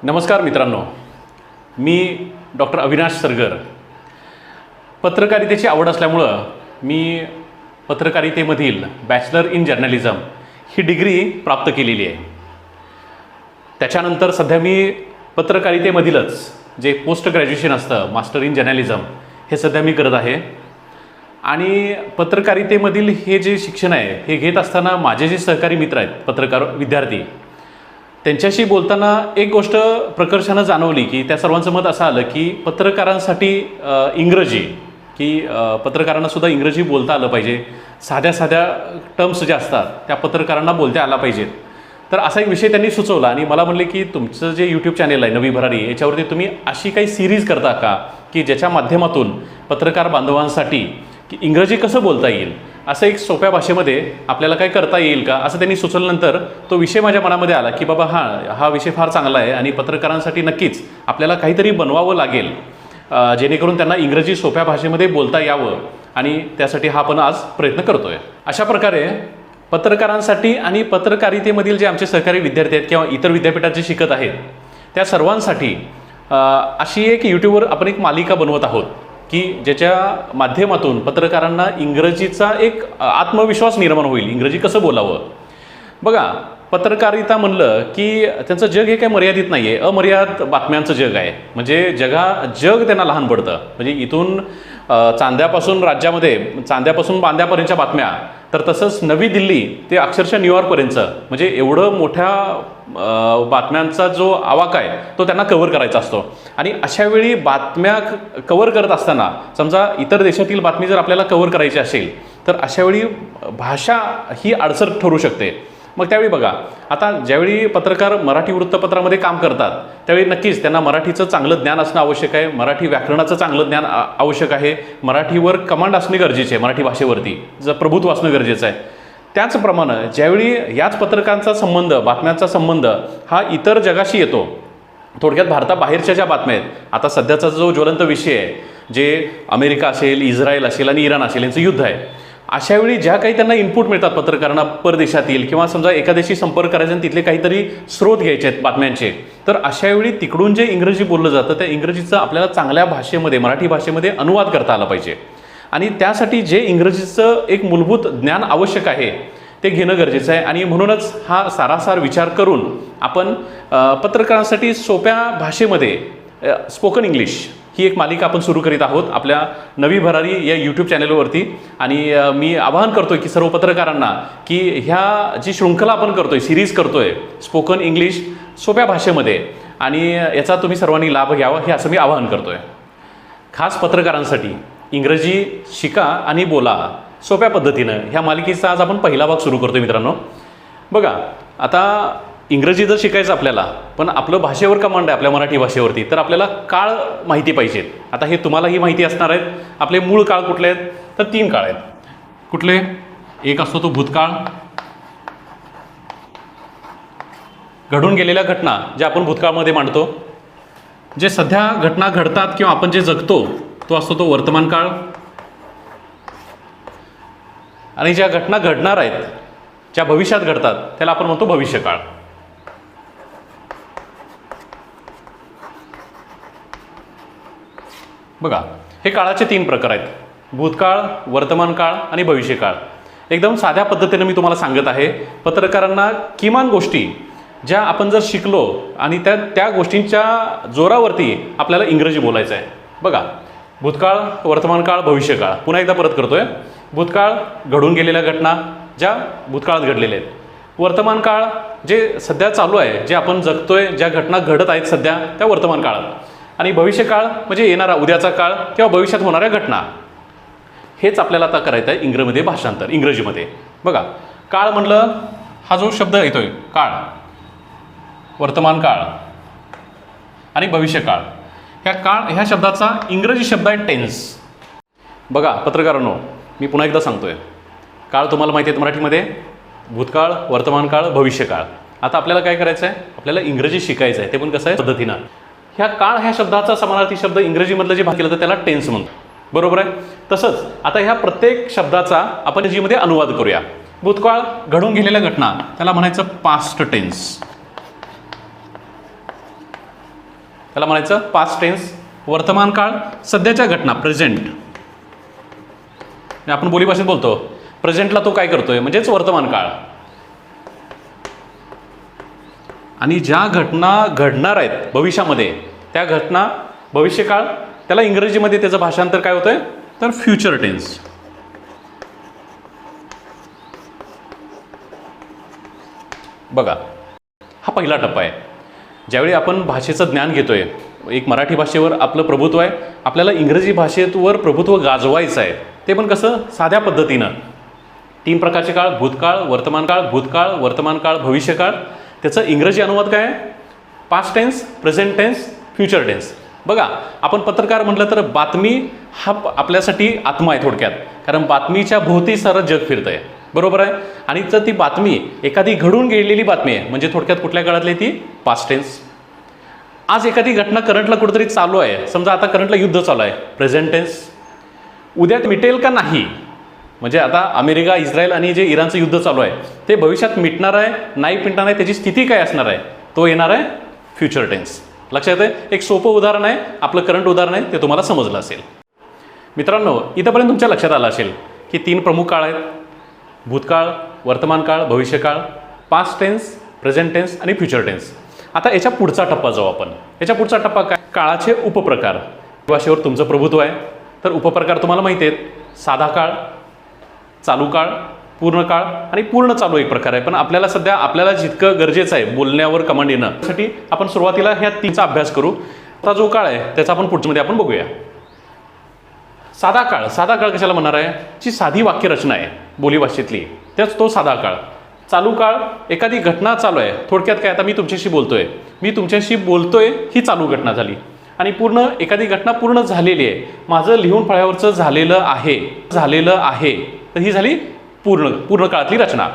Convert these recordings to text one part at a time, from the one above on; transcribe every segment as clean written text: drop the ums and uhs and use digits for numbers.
नमस्कार मित्रांनो, मी डॉक्टर अविनाश सरगर. पत्रकारितेची आवड असल्यामुळं मी पत्रकारितेमधील बॅचलर इन जर्नलिझम ही डिग्री प्राप्त केलेली आहे. त्याच्यानंतर सध्या मी पत्रकारितेमधीलच जे पोस्ट ग्रॅज्युएशन असतं, मास्टर इन जर्नलिझम, हे सध्या मी करत आहे. आणि पत्रकारितेमधील हे जे शिक्षण आहे हे घेत असताना माझे जे सहकारी मित्र आहेत, पत्रकार विद्यार्थी, त्यांच्याशी बोलताना एक गोष्ट प्रकर्षानं जाणवली की त्या सर्वांचं मत असं आलं की पत्रकारांसाठी इंग्रजी, की पत्रकारांनासुद्धा इंग्रजी बोलता आलं पाहिजे. साध्या साध्या टर्म्स ज्या असतात त्या पत्रकारांना बोलता आला पाहिजेत. तर असा एक विषय त्यांनी सुचवला आणि मला म्हणले की तुमचं जे यूट्यूब चॅनेल आहे नवी भरारी, याच्यावरती तुम्ही अशी काही सिरीज करता का की ज्याच्या माध्यमातून पत्रकार बांधवांसाठी की इंग्रजी कसं बोलता येईल, असं एक सोप्या भाषेमध्ये आपल्याला काय करता येईल का, असं त्यांनी सुचवल्यानंतर तो विषय माझ्या मनामध्ये आला की बाबा हा विषय फार चांगला आहे आणि पत्रकारांसाठी नक्कीच आपल्याला काहीतरी बनवावं लागेल जेणेकरून त्यांना इंग्रजी सोप्या भाषेमध्ये बोलता यावं. आणि त्यासाठी हा आपण आज प्रयत्न करतो आहे. अशा प्रकारे पत्रकारांसाठी आणि पत्रकारितेमधील जे आमचे सहकारी विद्यार्थी आहेत किंवा इतर विद्यापीठात जे शिकत आहेत त्या सर्वांसाठी अशी एक यूट्यूबवर आपण एक मालिका बनवत आहोत की ज्याच्या माध्यमातून पत्रकारांना इंग्रजीचा एक आत्मविश्वास निर्माण होईल. इंग्रजी कसं बोलावं. बघा, पत्रकारिता म्हणलं की त्यांचं जग हे काही मर्यादित नाही आहे, अमर्याद बातम्यांचं जग आहे. म्हणजे जग त्यांना लहान पडतं. म्हणजे इथून चांद्यापासून राज्यामध्ये, चांद्यापासून बांद्यापर्यंतच्या बातम्या, तर तसंच नवी दिल्ली ते अक्षरशः न्यूयॉर्कपर्यंतचं, म्हणजे एवढं मोठ्या बातम्यांचा जो आवाका आहे तो त्यांना कव्हर करायचा असतो. आणि अशा वेळी बातम्या कव्हर करत असताना समजा इतर देशातील बातमी जर आपल्याला कव्हर करायची असेल तर अशावेळी भाषा ही अडचण ठरू शकते. मग त्यावेळी बघा, आता ज्यावेळी पत्रकार मराठी वृत्तपत्रामध्ये काम करतात त्यावेळी नक्कीच त्यांना मराठीचं चांगलं ज्ञान असणं आवश्यक आहे, मराठी व्याकरणाचं चांगलं ज्ञान आवश्यक आहे, मराठीवर कमांड असणे गरजेचे आहे, मराठी भाषेवरती जर प्रभुत्व असणं गरजेचं आहे. त्याचप्रमाणे ज्यावेळी याच पत्रकारांचा संबंध, बातम्यांचा संबंध हा इतर जगाशी येतो, थोडक्यात भारताबाहेरच्या ज्या बातम्या आहेत, आता सध्याचा जो ज्वलंत विषय आहे, जे अमेरिका असेल, इस्रायल असेल आणि इराण असेल यांचं युद्ध आहे, अशावेळी ज्या काही त्यांना इनपुट मिळतात पत्रकारांना परदेशातील, किंवा समजा एखाद्याशी संपर्क करायचा आणि तिथले काहीतरी स्रोत घ्यायचे आहेत बातम्यांचे, तर अशावेळी तिकडून जे इंग्रजी बोललं जातं त्या इंग्रजीचं आपल्याला चांगल्या भाषेमध्ये, मराठी भाषेमध्ये अनुवाद करता आला पाहिजे. आणि त्यासाठी जे इंग्रजीचं एक मूलभूत ज्ञान आवश्यक आहे ते घेणं गरजेचं आहे. आणि म्हणूनच हा सारासार विचार करून आपण पत्रकारांसाठी सोप्या भाषेमध्ये स्पोकन इंग्लिश ही एक मालिका आपण सुरू करीत आहोत आपल्या नवी भरारी या यूट्यूब चॅनलवरती. आणि मी आवाहन करतोय की सर्व पत्रकारांना की ह्या जी शृंखला आपण करतोय, सिरीज करतोय स्पोकन इंग्लिश सोप्या भाषेमध्ये, आणि याचा तुम्ही सर्वांनी लाभ घ्यावा हे असं मी आवाहन करतोय. खास पत्रकारांसाठी इंग्रजी शिका आणि बोला सोप्या पद्धतीनं ह्या मालिकेचा आज आपण पहिला भाग सुरू करतोय मित्रांनो. बघा, आता इंग्रजी जर शिकायचं आपल्याला, पण आपलं भाषेवर कमांड आहे आपल्या मराठी भाषेवरती, तर आपल्याला काळ माहिती पाहिजेत. आता हे तुम्हालाही माहिती असणार आहेत. आपले मूळ काळ कुठले आहेत, तर 3 काळ आहेत. कुठले? एक असतो तो भूतकाळ, घडून गेलेल्या घटना ज्या आपण भूतकाळमध्ये मांडतो. जे सध्या घटना घडतात किंवा आपण जे जगतो तो असतो तो वर्तमान काळ. आणि ज्या घटना घडणार आहेत, ज्या भविष्यात घडतात, त्याला आपण म्हणतो भविष्यकाळ. बघा, हे काळाचे 3 प्रकार आहेत: भूतकाळ, वर्तमान काळ आणि भविष्यकाळ. एकदम साध्या पद्धतीने मी तुम्हाला सांगत आहे. पत्रकारांना किमान गोष्टी ज्या आपण जर शिकलो आणि त्या गोष्टींच्या जोरावरती आपल्याला इंग्रजी बोलायचं आहे. बघा, भूतकाळ, वर्तमान काळ, भविष्यकाळ. पुन्हा एकदा परत करतोय. भूतकाळ, घडून गेलेल्या घटना ज्या भूतकाळात घडलेल्या आहेत. वर्तमान काळ, जे सध्या चालू आहे, जे आपण जगतोय, ज्या घटना घडत आहेत सध्या त्या वर्तमान काळात. आणि भविष्यकाळ म्हणजे येणारा उद्याचा काळ किंवा भविष्यात होणाऱ्या घटना. हेच आपल्याला आता करायचं आहे इंग्रजीमध्ये भाषांतर, इंग्रजीमध्ये. बघा, काळ म्हणलं, हा जो शब्द येतोय काळ, वर्तमान काळ आणि भविष्यकाळ, ह्या शब्दाचा इंग्रजी शब्द आहे टेन्स. बघा पत्रकारांनो, मी पुन्हा एकदा सांगतोय, काळ तुम्हाला माहिती आहेत मराठीमध्ये भूतकाळ, वर्तमान काळ, भविष्यकाळ. आता आपल्याला काय करायचं आहे, आपल्याला इंग्रजी शिकायचं आहे. ते पण कसं आहे पद्धतीनं. ह्या शब्दाचा समानार्थी शब्द इंग्रजीमधलं जे भाग केलं तर त्याला टेन्स म्हणतो. बरोबर आहे. तसंच आता ह्या प्रत्येक शब्दाचा आपण इंग्रजीमध्ये अनुवाद करूया. भूतकाळ, घडून गेलेल्या घटना, त्याला म्हणायचं पास्ट टेन्स. त्याला म्हणायचं पास्ट टेन्स. वर्तमान काळ सध्याच्या घटना प्रेझेंट, आपण बोली भाषेत बोलतो प्रेझेंटला तो काय करतोय म्हणजेच वर्तमान काळ. आणि ज्या घटना घडणार आहेत भविष्यामध्ये त्या घटना भविष्यकाळ, त्याला इंग्रजीमध्ये त्याचं भाषांतर काय होतंय तर फ्युचर टेन्स. बघा हा पहिला टप्पा आहे. ज्यावेळी आपण भाषेचं ज्ञान घेतोय, एक मराठी भाषेवर आपलं प्रभुत्व आहे, आपल्याला इंग्रजी भाषेवर प्रभुत्व गाजवायचं आहे, ते पण कसं साध्या पद्धतीनं. 3 प्रकारचे काळ, भूतकाळ, वर्तमान काळ, भूतकाळ, वर्तमान काळ, भविष्यकाळ. त्याचं इंग्रजी अनुवाद काय आहे? Past tense, present tense, future tense. बघा आपण पत्रकार म्हटलं तर बातमी हा आपल्यासाठी आत्मा आहे थोडक्यात, कारण बातमीच्या भोवती सारं जग फिरतं आहे, बरोबर आहे. आणि जर ती बातमी एखादी घडून गेलेली बातमी आहे म्हणजे थोडक्यात कुठल्या काळातली ती पास्ट टेन्स. आज एखादी घटना करंटला कुठेतरी चालू आहे, समजा आता करंटला युद्ध चालू आहे, प्रेझेंट टेन्स. उद्या मिटेल का नाही, म्हणजे आता अमेरिका, इस्रायल आणि जे इराणचं युद्ध चालू आहे ते भविष्यात मिटणार आहे नाही मिटणार आहे, त्याची स्थिती काय असणार आहे, तो येणार आहे फ्युचर टेन्स. लक्षात आहे. एक सोपं उदाहरण आहे, आपलं करंट उदाहरण आहे, ते तुम्हाला समजलं असेल. मित्रांनो इथंपर्यंत तुमच्या लक्षात आलं असेल की 3 प्रमुख काळ आहेत, भूतकाळ, वर्तमान काळ, भविष्यकाळ, पास्ट टेन्स, प्रेझेंट टेन्स आणि फ्युचर टेन्स. आता याच्या पुढचा टप्पा जाऊ आपण. याच्या पुढचा टप्पा काय? काळाचे उपप्रकार. भाषेवर तुमचं प्रभुत्व आहे तर उपप्रकार तुम्हाला माहिती आहेत. साधा काळ, चालू काळ, पूर्ण काळ आणि पूर्ण चालू एक प्रकार आहे. पण आपल्याला सध्या आपल्याला जितकं गरजेचं आहे बोलण्यावर कमांड येणं, त्यासाठी आपण सुरुवातीला ह्या 3चा अभ्यास करू. आता जो काळ आहे त्याचा आपण पुढच्यामध्ये आपण बघूया. साधा काळ. साधा काळ कशाला म्हणणार आहे? जी साधी वाक्यरचना आहे बोलीभाषेतली, त्याच तो साधा काळ. चालू काळ, एखादी घटना चालू आहे, थोडक्यात काय, आता मी तुमच्याशी बोलतोय ही चालू घटना झाली. आणि पूर्ण एखादी घटना पूर्ण झालेली आहे, माझं लिहून फळ्यावरचं झालेलं आहे, तर ही झाली पूर्ण काळातली रचना.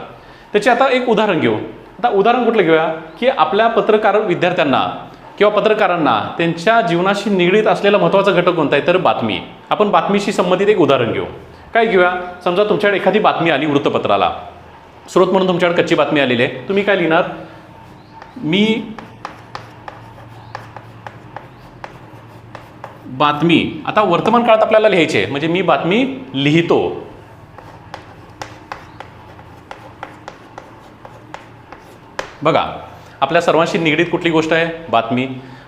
त्याचे आता एक उदाहरण घेऊ. आता उदाहरण कुठलं घेऊया की आपल्या पत्रकार विद्यार्थ्यांना किंवा पत्रकारांना त्यांच्या जीवनाशी निगडीत असलेला महत्त्वाचा घटक कोणता आहे तर बातमी. आपण बातमीशी संबंधित एक उदाहरण घेऊ. काय घेऊया? समजा तुमच्याकडे एखादी बातमी आली वृत्तपत्राला, स्रोत म्हणून तुमच्याकडे कच्ची बातमी आलेली आहे. तुम्ही काय लिहिणार? मी बातमी. आता वर्तमान काळात आपल्याला लिहायचे म्हणजे मी बातमी लिहितो. बघा आपल्या सर्वांशी निगडीत कुठली गोष्ट आहे? बातमी.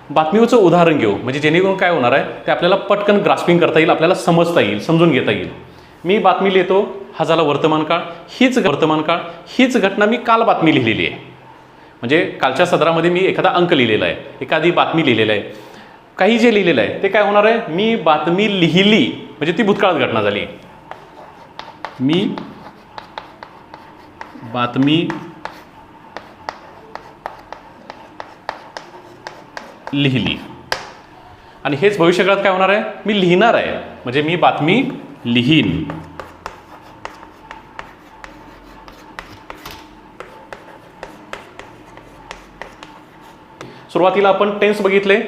बातमीचं उदाहरण घेऊ म्हणजे जेणेकरून काय होणार आहे ते आपल्याला पटकन ग्रास्पिंग करता येईल, आपल्याला समजता येईल, समजून घेता येईल. मी बातमी लिहितो, हा झाला वर्तमान काळ. हीच घटना मी काल बातमी लिहिलेली आहे. म्हणजे कालच्या सदरामध्ये मी एखादा अंक लिहिलेला आहे, एखादी बातमी लिहिलेला आहे, काही जे लिहिलेलं आहे ते काय होणार आहे? मी बातमी लिहिली म्हणजे ती भूतकाळात घटना झाली. मी बातमी लिहिली. आणि हेच भविष्यकाळात काय होणार आहे? मी लिहिणार आहे म्हणजे मी बातमी लिहीन. सुरुवातीला आपण टेन्स बघितले,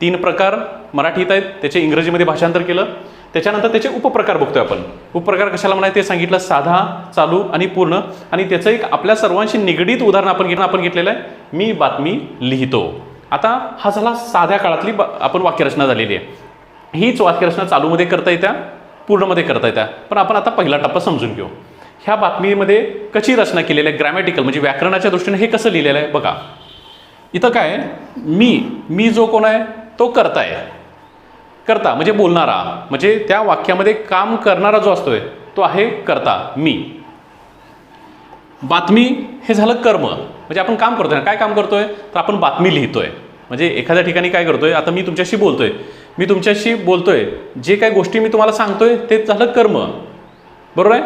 3 प्रकार मराठीत आहेत, त्याचे इंग्रजीमध्ये भाषांतर केलं. त्याच्यानंतर त्याचे उपप्रकार बघतोय आपण. उपप्रकार कशाला म्हणायचे ते सांगितलं, साधा, चालू आणि पूर्ण. आणि त्याचं एक आपल्या सर्वांशी निगडीत उदाहरण आपण घेतलेलं आहे, मी बातमी लिहितो. आता हा झाला साध्या काळातली आपण वाक्यरचना झालेली आहे. हीच वाक्यरचना चालूमध्ये करता येत्या, पूर्णमध्ये करता येत्या. पण आपण आता पहिला टप्पा समजून घेऊ. ह्या बातमीमध्ये कशी रचना केलेली आहे, ग्रॅमॅटिकल म्हणजे व्याकरणाच्या दृष्टीने हे कसं लिहिलेलं आहे बघा. इथं काय, मी जो कोण आहे तो करता आहे. करता म्हणजे बोलणारा, म्हणजे त्या वाक्यामध्ये काम करणारा जो असतोय तो आहे करता, मी. बातमी हे झालं कर्म, म्हणजे आपण काम करतोय. काय काम करतोय तर आपण बातमी लिहितोय. म्हणजे एखाद्या ठिकाणी काय करतोय, आता मी तुमच्याशी बोलतोय, जे काही गोष्टी मी तुम्हाला सांगतोय ते झालं कर्म, बरोबर आहे.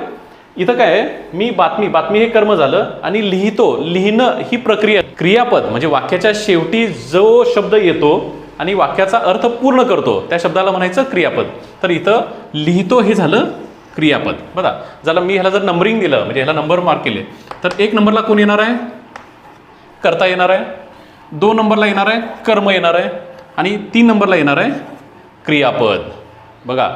इथं काय आहे, मी बातमी हे कर्म झालं. आणि लिहिणं ही प्रक्रिया, क्रियापद म्हणजे वाक्याच्या शेवटी जो शब्द येतो आणि वाक्याचा अर्थ पूर्ण करतो त्या शब्दाला म्हणायचं क्रियापद. तर इथं लिहितो हे झालं क्रियापद. बघा झालं. मी ह्याला जर नंबरिंग दिलं म्हणजे ह्याला नंबर मार्क केले तर 1 नंबरला कोण येणार आहे? कर्ता येणार आहे. 2 नंबरला येणार आहे कर्म येणार आहे. आणि 3 नंबरला येणार आहे क्रियापद. बघा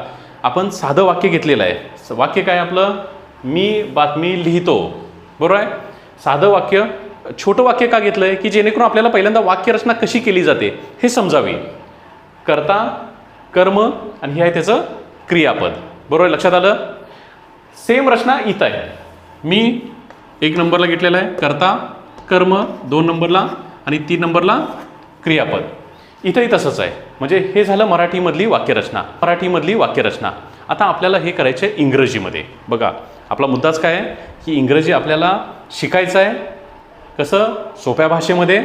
आपण साधं वाक्य घेतलेलं आहे. वाक्य काय आपलं? मी बातमी लिहितो, बरोबर आहे. साधं वाक्य. छोटं वाक्य का घेतलंय की जेणेकरून आपल्याला पहिल्यांदा वाक्यरचना कशी केली जाते हे समजावी. कर्ता, कर्म आणि हे आहे त्याचं क्रियापद. बरोबर लक्षात आलं. सेम रचना इथं आहे. मी 1 नंबरला घेतलेला आहे कर्ता कर्म, 2 नंबरला आणि 3 नंबरला क्रियापद. इथंही तसंच आहे. म्हणजे हे झालं मराठीमधली वाक्यरचना. मराठीमधली वाक्यरचना. आता आपल्याला हे करायचं आहे इंग्रजीमध्ये. बघा आपला मुद्दाच काय आहे की इंग्रजी आपल्याला शिकायचं आहे. कसं सोप्या भाषेमध्ये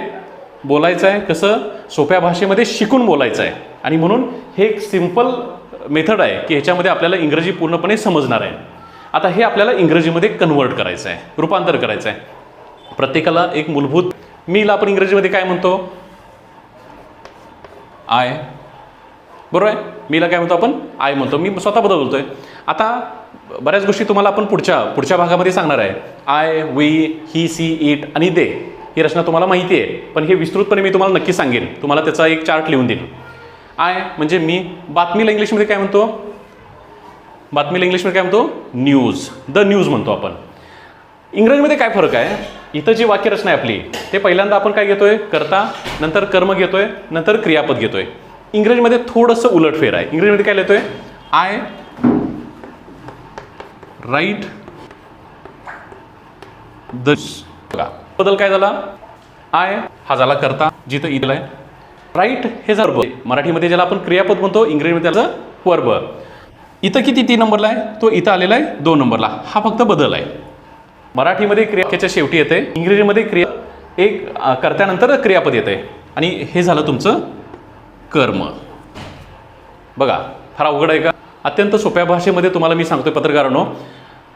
बोलायचं आहे, कसं सोप्या भाषेमध्ये शिकून बोलायचं आहे. आणि म्हणून हे एक सिम्पल मेथड आहे की ह्याच्यामध्ये आपल्याला इंग्रजी पूर्णपणे समजणार आहे. आता हे आपल्याला इंग्रजीमध्ये कन्वर्ट करायचं आहे, रूपांतर करायचं आहे. प्रत्येकाला एक मूलभूत मीला आपण इंग्रजीमध्ये काय म्हणतो? आय. बरोबर आहे. मीला काय म्हणतो आपण? आय म्हणतो. मी स्वतः बदलतोय. आता बऱ्याच गोष्टी तुम्हाला आपण पुढच्या भागामध्ये सांगणार आहे. I, we, he, she, it आणि दे ही रचना तुम्हाला माहिती आहे. पण हे विस्तृतपणे मी तुम्हाला नक्की सांगेन. तुम्हाला त्याचा एक चार्ट लिहून देईन. आय म्हणजे मी. बातमीला इंग्लिशमध्ये काय म्हणतो? बातमीला इंग्लिशमध्ये काय म्हणतो? न्यूज. द न्यूज म्हणतो आपण. इंग्रजीमध्ये काय फरक आहे? इथं जी वाक्यरचना आहे आपली ते पहिल्यांदा आपण काय घेतोय? कर्ता, नंतर कर्म घेतोय, नंतर क्रियापद घेतोय. इंग्रजीमध्ये थोडंसं उलटफेर आहे. इंग्रजीमध्ये काय लिहितोय? I write the. बदल काय झाला? आय हा झाला कर्ता जिथं इथं आहे. राईट हे झालं मराठीमध्ये ज्याला आपण क्रियापद म्हणतो, इंग्रजीमध्ये त्याला वर्ब. इथं किती 3 नंबरला आहे? तो इथं आलेला आहे 2 नंबरला. हा फक्त बदल आहे. मराठीमध्ये क्रियाच्या शेवटी येते, इंग्रजीमध्ये क्रिया एक कर्त्यानंतर क्रियापद येते. आणि हे झालं तुमचं कर्म. बघा फार अवघड आहे का? अत्यंत सोप्या भाषेमध्ये तुम्हाला मी सांगतोय पत्रकारांनो.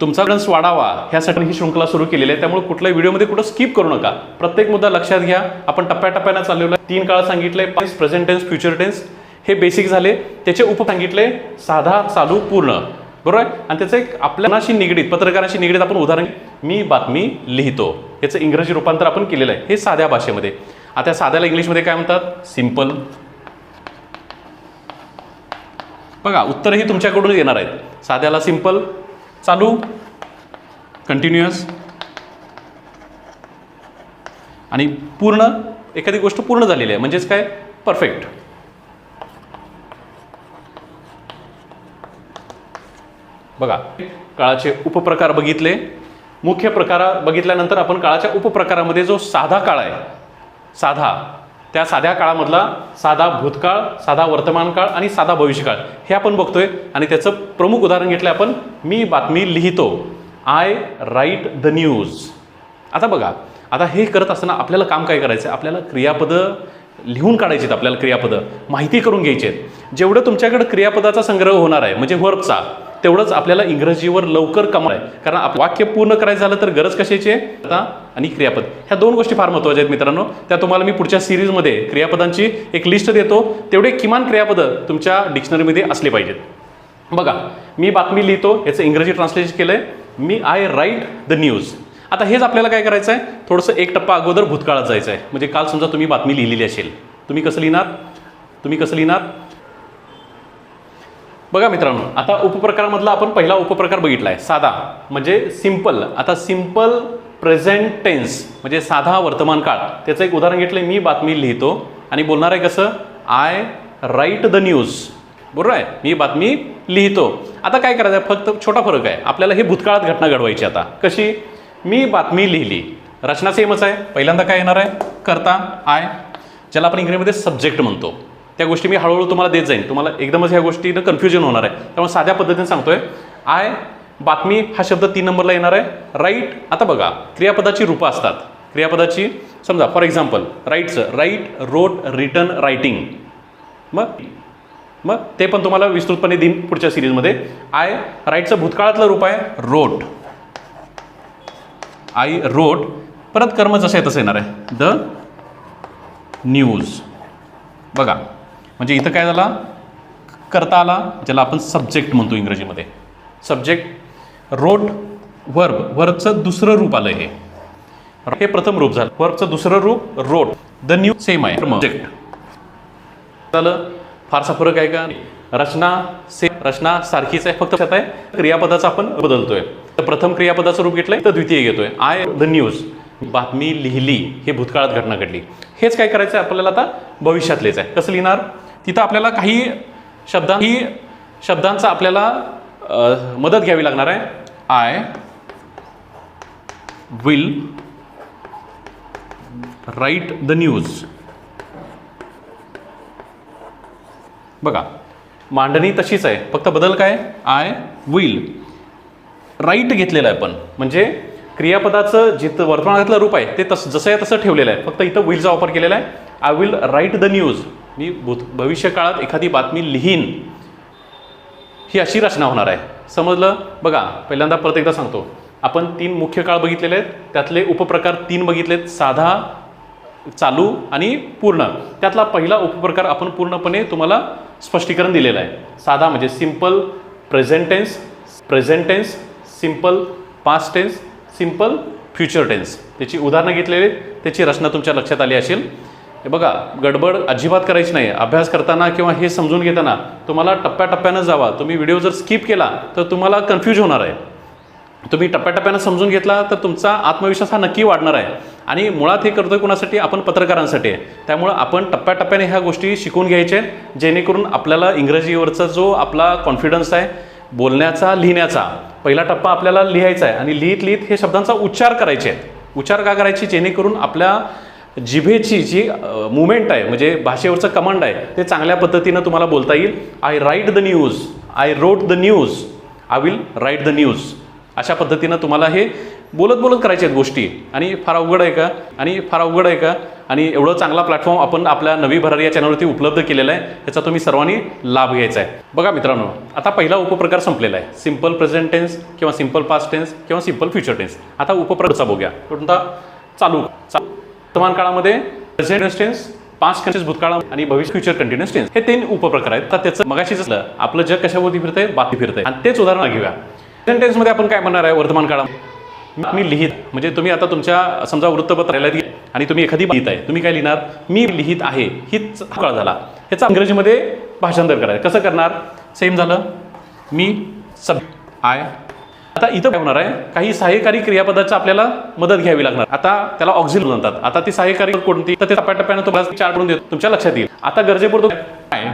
तुमचा गणस वाढावा ह्यासाठी ही शृंखला सुरू केलेली आहे. त्यामुळे कुठल्याही व्हिडिओमध्ये कुठं स्किप करू नका. प्रत्येक मुद्दा लक्षात घ्या. आपण टप्प्याटप्प्यानं चाललेलो आहे. 3 काळ सांगितले, प्रेझेंट टेन्स, फ्युचर टेन्स हे बेसिक झाले. त्याचे उप सांगितले साधा, चालू, पूर्ण. बरोबर आहे. आणि त्याचं एक आपल्याशी निगडीत पत्रकाराशी निगडीत आपण उदाहरण, मी बातमी लिहितो, याचं इंग्रजी रूपांतर आपण केलेलं आहे. हे साध्या भाषेमध्ये. आता साध्याला इंग्लिशमध्ये काय म्हणतात? सिम्पल. बघा उत्तरही तुमच्याकडून येणार आहेत. साध्याला सिम्पल, चालू कंटिन्युअस आणि पूर्ण एखादी गोष्ट पूर्ण झालेली आहे म्हणजेच काय? परफेक्ट. बघा काळाचे उपप्रकार बघितले. मुख्य प्रकार बघितल्यानंतर आपण काळाच्या उपप्रकारामध्ये जो साधा काळ आहे, साधा, त्या साध्या काळामधला साधा भूतकाळ, साधा वर्तमान काळ आणि साधा भविष्यकाळ हे आपण बघतोय. आणि त्याचं प्रमुख उदाहरण घेतलं आपण, मी बातमी लिहितो, आय राईट द न्यूज. आता बघा, आता हे करत असताना आपल्याला काम काय करायचं? आपल्याला क्रियापदं लिहून काढायची आहेत. आपल्याला क्रियापदं माहिती करून घ्यायची आहेत. जेवढं तुमच्याकडे क्रियापदाचा संग्रह होणार आहे म्हणजे वर्बचा, तेवढंच आपल्याला इंग्रजीवर लवकर कमाल आहे. कारण वाक्य पूर्ण करायचं झालं तर गरज कशाची आहे? कर्ता आणि क्रियापद. ह्या 2 गोष्टी फार महत्त्वाच्या आहेत मित्रांनो. त्या तुम्हाला मी पुढच्या सिरीजमध्ये क्रियापदांची एक लिस्ट देतो. तेवढे किमान क्रियापदं तुमच्या डिक्शनरीमध्ये असले पाहिजेत. बघा मी बातमी लिहितो याचं इंग्रजी ट्रान्सलेशन केलं आहे, मी आय राईट द न्यूज. आता हेच आपल्याला काय करायचं आहे? थोडंसं एक टप्पा अगोदर भूतकाळात जायचं आहे. म्हणजे काल समजा तुम्ही बातमी लिहिलेली असेल, तुम्ही कसं लिहिणार? बघा मित्रांनो, आता उपप्रकारामधला आपण पहिला उपप्रकार बघितला आहे साधा म्हणजे सिंपल. आता सिंपल प्रेझेंट टेन्स म्हणजे साधा वर्तमान काळ. त्याचं एक उदाहरण घेतलंय, मी बातमी लिहितो आणि बोलणार आहे कसं? I right the news. बरोबर आहे, मी बातमी लिहितो. आता काय करायचं आहे? फक्त छोटा फरक आहे. आपल्याला हे भूतकाळात घटना घडवायची. आता कशी? मी बातमी लिहिली, रचना सेमच आहे. पहिल्यांदा काय येणार आहे? कर्ता आय, ज्याला आपण इंग्रजीमध्ये सब्जेक्ट म्हणतो. त्या गोष्टी मी हळूहळू तुम्हाला देत जाईन. तुम्हाला एकदमच ह्या गोष्टीनं कन्फ्युजन होणार आहे. त्यामुळे साध्या पद्धतीने सांगतोय. आय बातमी हा शब्द 3 नंबरला येणार आहे. राईट. आता बघा क्रियापदाची रूपं असतात. क्रियापदाची समजा फॉर एक्झाम्पल राईटचं राईट, रोट, रिटन, रायटिंग. मग ते पण तुम्हाला विस्तृतपणे देईन पुढच्या सिरीजमध्ये. आय राईटचं भूतकाळातलं रूप आहे रोट, आय रोट. परत कर्म जसं आहे तसं येणार आहे द न्यूज. बघा म्हणजे इथं काय झाला? कर्ता आला, ज्याला आपण सब्जेक्ट म्हणतो इंग्रजीमध्ये. सब्जेक्ट, रोट वर्ब, वर्बचं दुसरं रूप आलं. हे प्रथम रूप झालं. वर्बचं दुसरं रूप रोट. द न्यूज सेम आहे सब्जेक्ट. झालं. फारसा फरक आहे का? रचना सेम, रचना सारखीच आहे, फक्त आहे क्रियापदाचा आपण बदलतोय. तर प्रथम क्रियापदाचं रूप घेतलंय तर द्वितीय घेतोय. आय द न्यूज, बातमी लिहिली, हे भूतकाळात घटना घडली. हेच काय करायचं आहे आपल्याला आता? भविष्यातलेच आहे. कसं लिहिणार? तिथं आपल्याला काही शब्दांचा आपल्याला मदत घ्यावी लागणार आहे. I will write the news. बघा, मांडणी तशीच आहे, फक्त बदल काय, आय विल राईट घेतलेलं आहे पण, म्हणजे क्रियापदाचं जिथं वर्तमानातलं रूप आहे ते जसं आहे तसं ठेवलेलं आहे, फक्त इथं विलचा वापर केलेला आहे. I will write the news, मी भविष्य काळात एखादी बातमी लिहीन, ही अशी रचना होणार आहे. समजलं? बघा, पहिल्यांदा परत एकदा सांगतो, आपण 3 मुख्य काळ बघितलेले आहेत, त्यातले उपप्रकार 3 बघितलेत, साधा, चालू आणि पूर्ण. त्यातला पहिला उपप्रकार आपण पूर्णपणे तुम्हाला स्पष्टीकरण दिलेलं आहे. साधा म्हणजे simple present tense, simple past tense, simple future tense. त्याची उदाहरणं घेतलेली, त्याची रचना तुमच्या लक्षात आली असेल. हे बघा, गडबड अजिबात करायची नाही. अभ्यास करताना किंवा हे समजून घेताना तुम्हाला टप्प्याटप्प्यानं जावा. तुम्ही व्हिडिओ जर स्किप केला तर तुम्हाला कन्फ्यूज होणार आहे. तुम्ही टप्प्याटप्प्यानं समजून घेतला तर तुमचा आत्मविश्वास हा नक्की वाढणार आहे. आणि मुळात हे करतोय कोणासाठी, आपण पत्रकारांसाठी आहे. त्यामुळं आपण टप्प्याटप्प्याने ह्या गोष्टी शिकून घ्यायच्या, जेणेकरून आपल्याला इंग्रजीवरचा जो आपला कॉन्फिडन्स आहे बोलण्याचा, लिहिण्याचा, पहिला टप्पा आपल्याला लिहायचा आहे आणि लिहित लिहित हे शब्दांचा उच्चार करायचे आहेत. उच्चार का करायची, जेणेकरून आपल्या जिभेची जी मुवमेंट आहे, म्हणजे भाषेवरचं कमांड आहे, ते चांगल्या पद्धतीनं तुम्हाला बोलता येईल. I right the news, I wrote the news, I will write the news. अशा पद्धतीनं तुम्हाला हे बोलत करायचे आहेत गोष्टी. आणि फार अवघड आहे का? आणि एवढं चांगला प्लॅटफॉर्म आपण आपल्या नवी भरारी या चॅनलवरती उपलब्ध केलेला आहे. याचा तुम्ही सर्वांनी लाभ घ्यायचा आहे. बघा मित्रांनो, आता पहिला उपप्रकार संपलेला आहे, सिंपल प्रेझेंट टेन्स किंवा सिंपल पास्ट टेन्स किंवा सिंपल फ्युचर टेन्स. आता उपप्रकारचा बघूया. कोणता? चालू. वर्तमान काळामध्ये प्रेझेंट टेन्स, पास्ट कंटिन्युअस भूतकाळ आणि भविष्य फ्युचर कंटिन्युअस टेन्स, हे 3 उपप्रकार आहेत. तर त्याचं मगाशीच आपलं जग कशावरती फिरतंय, बातमी फिरतंय. आणि तेच उदाहरण घेऊया. प्रेझेंट टेन्समध्ये आपण काय म्हणणार आहे, वर्तमान काळामध्ये मी लिहित, म्हणजे तुम्ही आता तुमच्या समजा वृत्तपत्राला आणि तुम्ही एखादी लिहित आहे, तुम्ही काय लिहिणार, मी लिहित आहे, हीच काळ झाला. ह्याचा इंग्रजीमध्ये भाषांतर करायचं. कसं करणार, सेम झालं, मी आय. आता इथं काय होणार आहे, काही सहाय्यकारी क्रियापदाची आपल्याला मदत घ्यावी लागणार. आता त्याला ऑक्झिलरी म्हणतात. आता ती सहाय्यकारी कोणती, तर ते टप्प्याटप्प्यानं तुम्हाला चार्ट करून देतो, तुमच्या लक्षात येईल. आता गरजेपुरतो काय,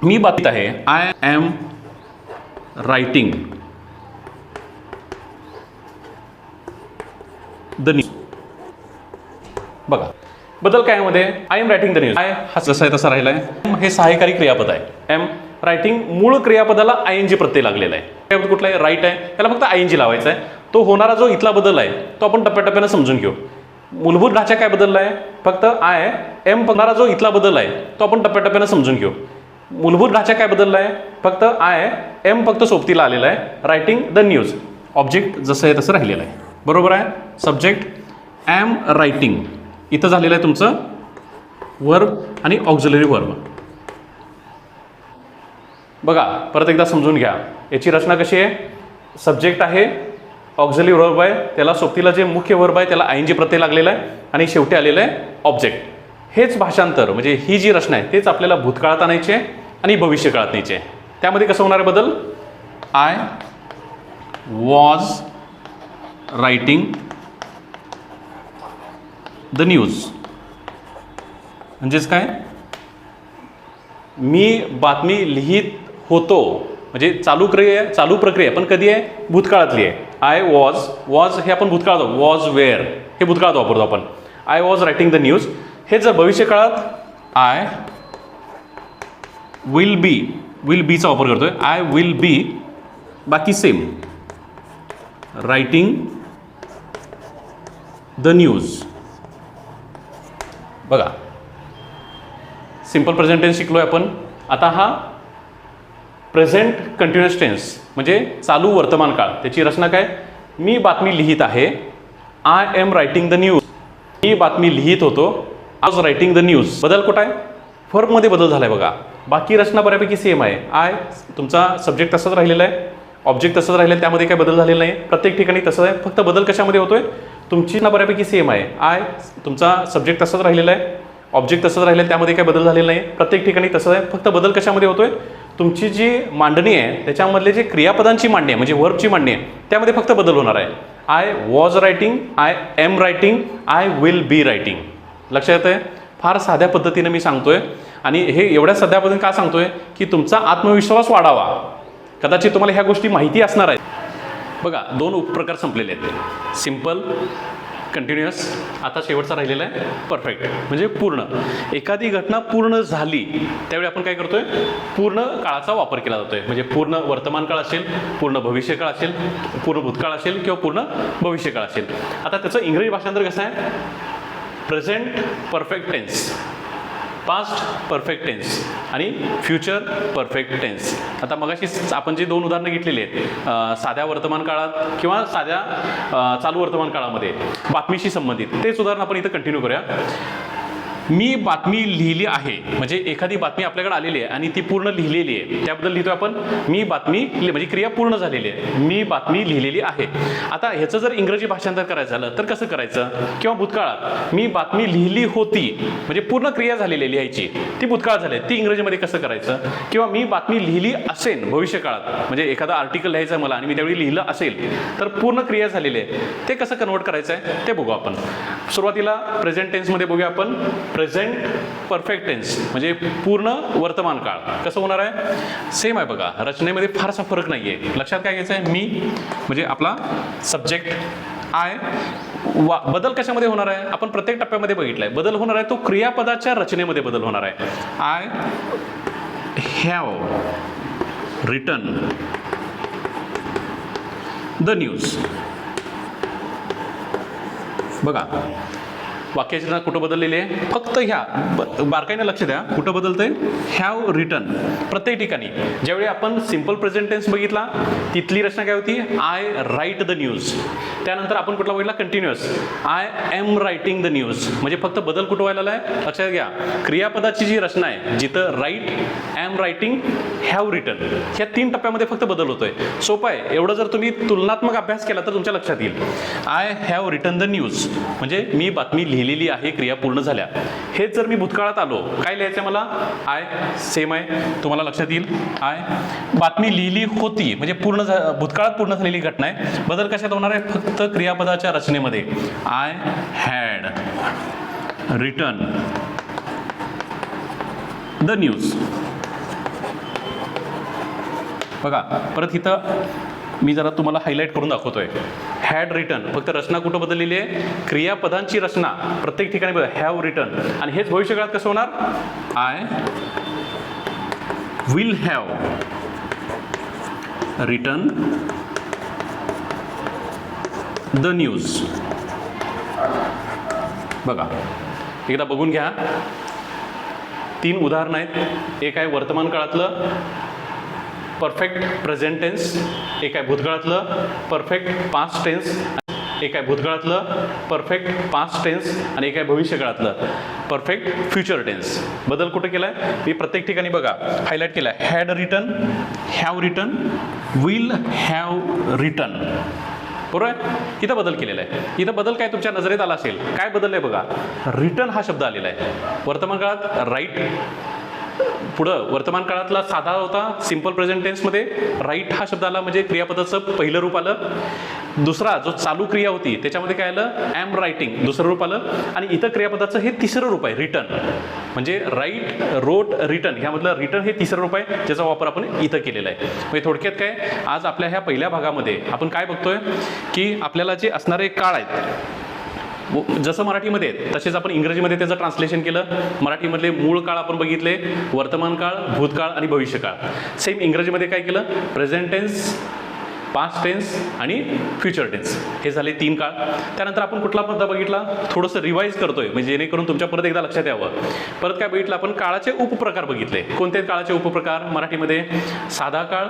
मी बातमीत आहे, I am writing the news. बघा, बदल काय मध्ये, I am writing the news. I हा जसा आहे तसा राहिला आहे. हे सहाय्यकारी क्रियापद आहे. एम रायटिंग, मूळ क्रियापदाला आयएनजी प्रत्यय लागलेला आहे. क्रियापद कुठला आहे, राईट आहे, त्याला फक्त आयएनजी लावायचा आहे. तो होणारा जो इथला बदल आहे तो आपण टप्प्याटप्प्यानं समजून घेऊ. मूलभूत ढाचा काय बदलला आहे, फक्त आय एम. होणारा जो इथला बदल आहे तो आपण टप्प्याटप्प्यानं समजून घेऊ. मूलभूत ढाचा काय बदलला आहे, फक्त आय एम फक्त सोबतीला आलेला आहे. रायटिंग द न्यूज, ऑब्जेक्ट जसं आहे तसं राहिलेलं आहे. बरोबर आहे. सब्जेक्ट एम रायटिंग, इथं झालेलं आहे तुमचं वर्ब आणि ऑक्झिलरी वर्ब. बघा, परत एकदा समजून घ्या. याची रचना कशी आहे, सब्जेक्ट आहे, ऑक्झिलरी वर्ब आहे, त्याला सोबतीला जे मुख्य वर्ब आहे त्याला आयएनजी प्रत्यय लागलेला आहे आणि शेवटी आलेलं आहे ऑब्जेक्ट. हेच भाषांतर, म्हणजे ही जी रचना आहे तेच आपल्याला भूतकाळात आणायची आहे आणि भविष्य काळात न्यायची आहे. त्यामध्ये कसं होणार आहे बदल, I was writing the news, म्हणजेच काय, मी बातमी लिहित होतो, म्हणजे चालू प्रक्रिया पण कधी आहे, भूतकाळातली आहे. आय वॉज हे आपण भूतकाळात, वॉज वेअर हे भूतकाळात वापरतो आपण. I was writing the news. हे जर भविष्य काळात, आय विल बीचा वापर करतोय. आय विल बी, बाकी सेम, रायटिंग द न्यूज. बघा, सिंपल प्रेझेंट टेन्स शिकलोय आपण. आता हा प्रेझेंट कंटिन्युअस टेन्स म्हणजे चालू वर्तमान काळ. त्याची रचना काय, मी बातमी लिहित आहे, I am writing the news. मी बातमी लिहित होतो, I was writing the news. बदल कुठं आहे, फर्ममध्ये बदल झाला आहे. बघा, बाकी रचना बऱ्यापैकी सेम आहे. आय तुमचा सब्जेक्ट तसाच राहिलेला आहे, ऑब्जेक्ट तसंच राहिलं आहे, त्यामध्ये काय बदल झालेला नाही. प्रत्येक ठिकाणी तसंच आहे, फक्त बदल कशामध्ये होतोय, तुमची ना बऱ्यापैकी सेम आहे. आय तुमचा सब्जेक्ट तसंच राहिलेला आहे, ऑब्जेक्ट तसंच राहिलं आहे, त्यामध्ये काय बदल झालेला नाही. प्रत्येक ठिकाणी तसंच आहे, फक्त बदल कशामध्ये होतोय, तुमची जी मांडणी आहे त्याच्यामधले जे क्रियापदांची मांडणी आहे म्हणजे वर्बची मांडणी आहे त्यामध्ये फक्त बदल होणार आहे. I was writing, I am writing, I will be writing. लक्षात येतंय. फार साध्या पद्धतीने मी सांगतोय. आणि हे एवढ्या सध्यापासून का सांगतोय की तुमचा आत्मविश्वास वाढावा. कदाचित तुम्हाला ह्या गोष्टी माहिती असणार आहेत. बघा, 2 उपप्रकार संपलेले आहेत, सिम्पल, कंटिन्युअस. आता शेवटचा राहिलेला आहे परफेक्ट, म्हणजे पूर्ण. एखादी घटना पूर्ण झाली त्यावेळी आपण काय करतोय, पूर्ण काळाचा वापर केला जातोय. म्हणजे पूर्ण वर्तमान काळ असेल, पूर्ण भविष्यकाळ असेल, पूर्ण भूतकाळ असेल किंवा पूर्ण भविष्यकाळ असेल. आता त्याचं इंग्रजी भाषांतर कसं आहे, present perfect tense, past perfect tense आणि फ्युचर परफेक्ट टेन्स. आता मगाशी आपण जे 2 उदाहरणं घेतलेली आहेत, साध्या वर्तमान काळात किंवा साध्या चालू वर्तमान काळामध्ये बातमीशी संबंधित, तेच उदाहरण आपण इथं कंटिन्यू करूया. मी बातमी लिहिली आहे, म्हणजे एखादी बातमी आपल्याकडे आलेली आहे आणि ती पूर्ण लिहिलेली आहे, त्याबद्दल लिहितो आपण मी बातमी, म्हणजे क्रिया पूर्ण झालेली आहे, मी बातमी लिहिलेली आहे. आता ह्याचं जर इंग्रजी भाषांतर करायचं झालं तर कसं करायचं, किंवा भूतकाळात मी बातमी लिहिली होती, म्हणजे पूर्ण क्रिया झालेली आहे लिहायची, ती भूतकाळ झाली, ती इंग्रजीमध्ये कसं करायचं, किंवा मी बातमी लिहिली असेल भविष्यकाळात, म्हणजे एखादा आर्टिकल लिहायचं आहे मला आणि मी त्यावेळी लिहिलं असेल तर पूर्ण क्रिया झालेली आहे, ते कसं कन्वर्ट करायचं आहे ते बघू आपण. सुरुवातीला प्रेझेंट टेन्समध्ये बघूया आपण. प्रेझेंट परफेक्ट टेन्स म्हणजे पूर्ण वर्तमान काळ कसं होणार आहे, सेम आहे बघा, रचनेमध्ये फारसा फरक नाही आहे. लक्षात काय घ्यायचं आहे, मी म्हणजे आपला सब्जेक्ट, आय, बदल कशामध्ये होणार आहे, आपण प्रत्येक टप्प्यामध्ये बघितलाय. बदल होणार आहे तो क्रियापदाच्या रचनेमध्ये बदल होणार आहे. I have written the news. बघा, वाक्याची रचना कुठं बदललेली आहे, फक्त ह्या बारकाईने लक्ष द्या, कुठं बदलतंय, हॅव रिटन. प्रत्येक ठिकाणी ज्यावेळी आपण सिम्पल प्रेझेंट टेन्स बघितला तिथली रचना काय होती, आय राईट द न्यूज. त्यानंतर आपण कुठला बघितला, continuous, I am writing the news. म्हणजे फक्त बदल कुठं व्हायला आहे, लक्षात घ्या, क्रियापदाची जी रचना आहे जिथं write, am writing, have written, ह्या 3 टप्प्यामध्ये फक्त बदल होतोय. सोपं आहे. एवढं जर तुम्ही तुलनात्मक अभ्यास केला तर तुमच्या लक्षात येईल. I have written the news म्हणजे मी बातमी लिहिलेली आहे, क्रिया पूर्ण झाल्या. हेच जर मी भूतकाळात आलो, काय लिहायचं मला, आय, सेम आहे, तुम्हाला लक्षात येईल. आय बातमी लिहिली होती म्हणजे पूर्ण भूतकाळात पूर्ण झालेली घटना आहे. बदल कशात होणार आहे, फक्त क्रियापदाच्या रचनेमध्ये. I had written the news. बघा, परत इथं मी जरा तुम्हाला हायलाईट करून दाखवतोय. हॅड रिटन, फक्त रचना कुठं बदललेली आहे, क्रियापदांची रचना प्रत्येक ठिकाणी बदल, हॅव रिटन. आणि हेच भविष्यकाळात कसं होणार, I will have written the news. बघा, एकदा बघून घ्या. 3 उदाहरणं आहेत. एक आहे वर्तमान काळातलं परफेक्ट प्रेझेंट टेन्स, एक आहे भूतकाळातलं परफेक्ट पास्ट टेन्स, एक आहे भूतकाळातलं परफेक्ट पास्ट टेन्स आणि एक आहे भविष्यकाळातलं परफेक्ट फ्युचर टेन्स. बदल कुठे केलाय, मी प्रत्येक ठिकाणी बघा हायलाईट केलाय. Had written, have written, will have written. बरोबर आहे, इथं बदल केलेला आहे. इथं बदल काय तुमच्या नजरेत आला असेल, काय बदल आहे बघा, रिटन हा शब्द आलेला आहे. वर्तमान काळात राईट, पुढं वर्तमान काळातला साधा होता सिम्पल प्रेझेंट टेन्समध्ये राईट हा शब्द आला, म्हणजे क्रियापदाचं पहिलं रूप आलं. दुसरा जो चालू क्रिया होती त्याच्यामध्ये काय आलं, एम रायटिंग दुसरं रूप आलं. आणि इथं क्रियापदाचं हे तिसरं रूप आहे, रिटन. म्हणजे राईट, रोट, रिटन, ह्यामधलं रिटन हे तिसरं रूप आहे ज्याचा वापर आपण इथं केलेला आहे. म्हणजे थोडक्यात काय, आज आपल्या ह्या पहिल्या भागामध्ये आपण काय बघतोय की आपल्याला जे असणारे काळ आहेत, जसं मराठीमध्ये आहेत तसेच आपण इंग्रजीमध्ये त्याचं ट्रान्सलेशन केलं. मराठीमधले मूळ काळ आपण बघितले, वर्तमान काळ, भूतकाळ आणि भविष्यकाळ. सेम इंग्रजीमध्ये काय केलं, प्रेझेंट टेन्स, पास्ट टेन्स आणि फ्युचर टेन्स, हे झाले 3 काळ. त्यानंतर आपण कुठला मुद्दा बघितला, थोडंसं रिवाईज करतोय म्हणजे जेणेकरून तुमच्या परत एकदा लक्षात यावं. परत काय बघितलं आपण, काळाचे उपप्रकार बघितले. कोणते काळाचे उपप्रकार, मराठीमध्ये साधा काळ,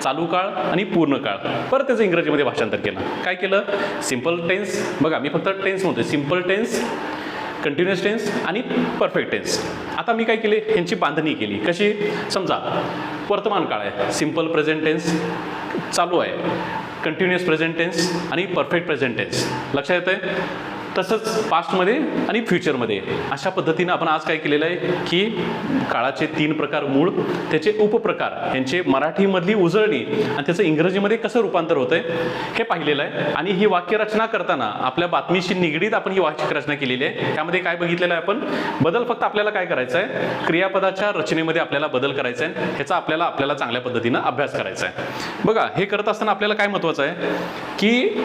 चालू काळ आणि पूर्ण काळ. परत त्याचं इंग्रजीमध्ये भाषांतर केलं. काय केलं, सिम्पल टेन्स, बघा मी फक्त टेन्स म्हणतोय, सिम्पल टेन्स, कंटिन्युअस टेन्स आणि परफेक्ट टेन्स. आता मी काय केले, ह्यांची बांधणी केली. कशी, समजा वर्तमान काळ आहे, सिम्पल प्रेझेंट टेन्स चालू आहे, कंटिन्युअस प्रेझेंट टेन्स आणि परफेक्ट प्रेझेंट टेन्स. लक्षात येतंय, तसंच पास्टमध्ये आणि फ्युचरमध्ये अशा पद्धतीनं आपण आज काय केलेलं आहे की काळाचे 3 प्रकार मूळ, त्याचे उपप्रकार, यांचे मराठीमधली उजळणी आणि त्याचं इंग्रजीमध्ये कसं रूपांतर होतंय हे पाहिलेलं आहे. आणि ही वाक्यरचना करताना आपल्या बातमीशी निगडीत आपण ही वाक्यरचना केलेली आहे. त्यामध्ये काय बघितलेलं आहे आपण, बदल फक्त आपल्याला काय करायचं आहे, क्रियापदाच्या रचनेमध्ये आपल्याला बदल करायचा आहे. ह्याचा आपल्याला चांगल्या पद्धतीनं अभ्यास करायचा आहे. बघा, हे करत असताना आपल्याला काय महत्त्वाचं आहे की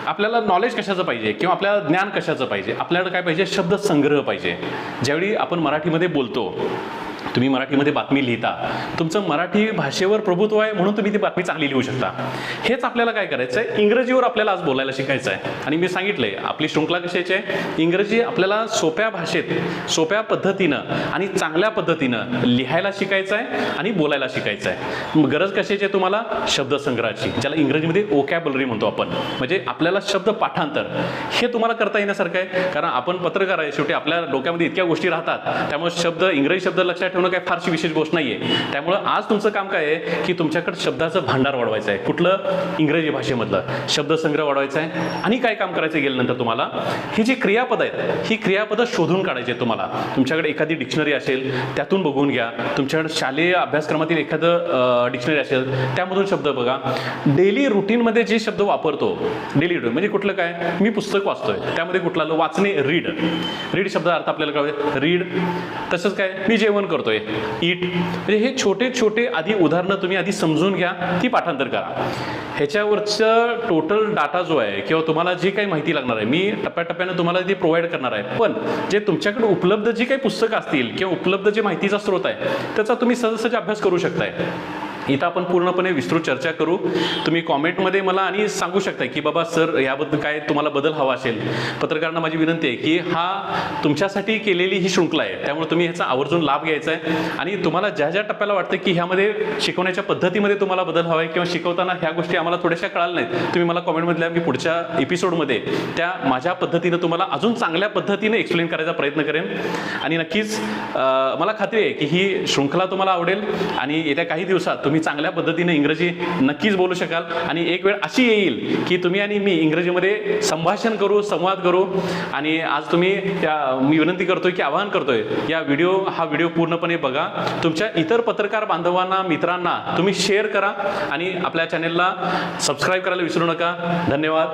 आपल्याला नॉलेज कशाचं पाहिजे किंवा आपल्याला ज्ञान कशाचं पाहिजे, आपल्याला काय पाहिजे, शब्द संग्रह पाहिजे. ज्यावेळी आपण मराठीमध्ये बोलतो, तुम्ही मराठीमध्ये बातमी लिहिता, तुमचं मराठी भाषेवर प्रभुत्व आहे म्हणून तुम्ही ती बातमी चांगली लिहू शकता. हेच आपल्याला काय करायचं आहे, इंग्रजीवर आपल्याला आज बोलायला शिकायचं आहे. आणि मी सांगितलंय आपली शृंखला कशाची आहे, इंग्रजी आपल्याला सोप्या भाषेत, सोप्या पद्धतीनं आणि चांगल्या पद्धतीनं लिहायला शिकायचं आहे आणि बोलायला शिकायचं आहे. गरज कशाची आहे तुम्हाला, शब्दसंग्रहाची, ज्याला इंग्रजीमध्ये ओकॅबलरी म्हणतो आपण. म्हणजे आपल्याला शब्द पाठांतर हे तुम्हाला करता येण्यासारखं आहे. कारण आपण पत्रकार आहे, शेवटी आपल्या डोक्यामध्ये इतक्या गोष्टी राहतात, त्यामुळे इंग्रजी शब्द लक्षात ठेवणं काय फारशी विशेष गोष्ट नाहीये. त्यामुळं आज तुमचं काम काय आहे की तुमच्याकडे शब्दाचं भांडार वाढवायचं आहे. कुठलं, इंग्रजी भाषेमधलं शब्दसंग्रह वाढवायचा आहे. आणि काय काम करायचं गेल्यानंतर तुम्हाला ही जी क्रियापद आहेत, ही क्रियापदं शोधून काढायची आहेत. तुम्हाला तुमच्याकडे एखादी डिक्शनरी असेल त्यातून बघून घ्या, तुमच्याकडे शालेय अभ्यासक्रमातील एखादं डिक्शनरी असेल त्यामधून शब्द बघा. डेली रुटीनमध्ये जे शब्द वापरतो, डेली रुटीन म्हणजे कुठलं, काय, मी पुस्तक वाचतोय त्यामध्ये कुठला वाचणे, रीड शब्दाचा अर्थ आपल्याला कळेल, रीड. तसंच काय, मी जेवण करतोय, ईट. म्हणजे हे छोटे छोटे आधी उदाहरणं तुम्ही आधी समजून घ्या, ती पाठांतर करा. ह्याच्यावरचं टोटल डाटा जो आहे किंवा तुम्हाला जी काही माहिती लागणार आहे, मी टप्प्याटप्प्यानं तुम्हाला ती प्रोव्हाइड करणार आहे. पण जे तुमच्याकडे उपलब्ध जी काही पुस्तकं असतील किंवा उपलब्ध जे माहितीचा स्रोत आहे त्याचा तुम्ही सहज अभ्यास करू शकताय. इथं आपण पूर्णपणे विस्तृत चर्चा करू. तुम्ही कॉमेंटमध्ये मला आणि सांगू शकता की बाबा सर याबद्दल काय तुम्हाला बदल हवा असेल. पत्रकारांना माझी विनंती आहे की हा तुमच्यासाठी केलेली ही शृंखला आहे, त्यामुळे तुम्ही ह्याचा आवर्जून लाभ घ्यायचा आहे. आणि तुम्हाला ज्या ज्या टप्प्याला वाटतं की ह्यामध्ये शिकवण्याच्या पद्धतीमध्ये तुम्हाला बदल हवा आहे किंवा शिकवताना ह्या गोष्टी आम्हाला थोड्याशा कळाल्या नाहीत, तुम्ही मला कॉमेंटमध्ये मी पुढच्या एपिसोडमध्ये त्या माझ्या पद्धतीनं तुम्हाला अजून चांगल्या पद्धतीने एक्सप्लेन करायचा प्रयत्न करेन. आणि नक्कीच मला खात्री आहे की ही शृंखला तुम्हाला आवडेल आणि येत्या काही दिवसात तुम्ही चांगल्या पद्धतीने इंग्रजी नक्कीच बोलू शकाल. आणि एक वेळ अशी येईल की तुम्ही आणि मी इंग्रजीमध्ये संभाषण करू, संवाद करू. आणि आज तुम्ही मी विनंती करतोय की आवाहन करतोय, हा व्हिडिओ पूर्णपणे बघा. तुमच्या इतर पत्रकार बांधवांना, मित्रांना तुम्ही शेअर करा आणि आपल्या चॅनेलला सबस्क्राईब करायला विसरू नका. धन्यवाद.